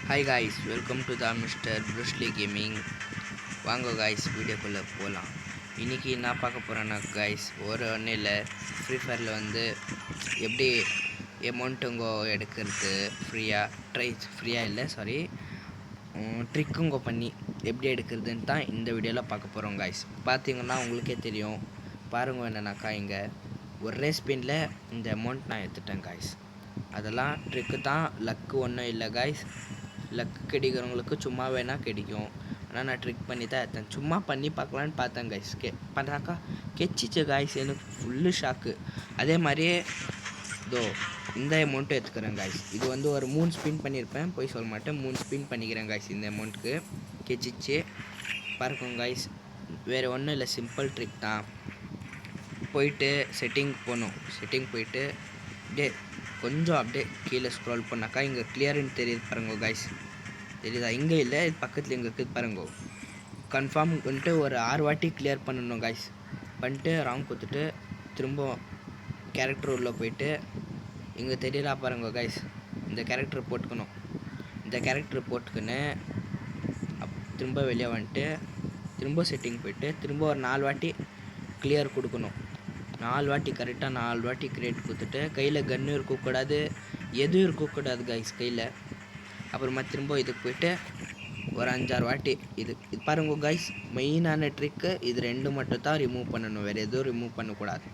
Hi guys, welcome to the mister Bruce Lee gaming. வாங்க guys, வீடியோக்குள்ளே போகலாம். இன்றைக்கி என்ன பார்க்க போகிறேன்னா காய்ஸ், ஒன்றும் இல்லை, ஃப்ரீ ஃபயரில் எப்படி எமௌண்ட்டுங்கோ எடுக்கிறது ஃப்ரீயாக இல்லை ட்ரிக்குங்கோ பண்ணி எப்படி எடுக்கிறதுன்னு தான் இந்த வீடியோவில் பார்க்க போகிறோம் காய்ஸ். பார்த்தீங்கன்னா உங்களுக்கே தெரியும். பாருங்க, என்னன்னாக்கா இங்கே ஒரே ஸ்பின்னில் இந்த அமௌண்ட் நான் எடுத்துட்டேன் காய்ஸ். அதெல்லாம் ட்ரிக்கு தான், லக்கு ஒன்றும் இல்லை காய்ஸ். லக்கு கிடைக்கிறவங்களுக்கு சும்மா வேணால் கிடைக்கும். ஆனால் நான் ட்ரிக் பண்ணி தான் எடுத்தேன். சும்மா பண்ணி பார்க்கலான்னு பார்த்தேன் காய்ஸ். பண்ணாக்கா கெச்சிச்சு காய்ஸ். எனக்கு ஃபுல்லு ஷாக்கு. அதே மாதிரியே இந்த அமௌண்ட்டு எடுத்துக்கிறேன் காய்ஸ். இது ஒரு 3 ஸ்பின் பண்ணியிருப்பேன், போய் சொல்ல மாட்டேன். 3 ஸ்பின் பண்ணிக்கிறேன் காய்ஸ். இந்த அமௌண்ட்டுக்கு கெச்சிச்சு பாருங்க காய்ஸ். வேறு ஒன்றும் இல்லை, சிம்பிள் ட்ரிக் தான். போயிட்டு செட்டிங் போகணும். செட்டிங் போயிட்டு கொஞ்சம் அப்படியே கீழே ஸ்க்ரோல் பண்ணாக்கா இங்கே கிளியர்னு தெரியுது பாருங்க காய்ஸ். தெரியுதா? இங்கே இல்லை, பக்கத்தில் இங்கே இருக்குது பாருங்க. கன்ஃபார்ம் ஒரு 6 வாட்டி கிளியர் பண்ணணும் காய்ஸ். பண்ணிட்டு ராங் கொடுத்துட்டு திரும்ப கேரக்டர் உள்ளே போயிட்டு இங்கே தெரியலா பாருங்க காய்ஸ். இந்த கேரக்டர் போட்டுக்கணும். இந்த கேரக்டர் போட்டுக்கின்னு திரும்ப வெளியே வந்துட்டு திரும்ப செட்டிங் போயிட்டு திரும்ப ஒரு 4 வாட்டி கிளியர் கொடுக்கணும். 4 வாட்டி கரெக்டாக 4 வாட்டி கிரியேட் கொடுத்துட்டு கையில் கன்று இருக்கக்கூடாது, எதுவும் இருக்கக்கூடாது காய்ஸ் கையில். அப்புறமா திரும்ப இதுக்கு போயிட்டு ஒரு 5-6 வாட்டி இது பாருங்க காய்ஸ். மெயினான ட்ரிக்கு இது 2 மட்டும் தான் ரிமூவ் பண்ணணும், வேறு எதுவும் ரிமூவ் பண்ணக்கூடாது.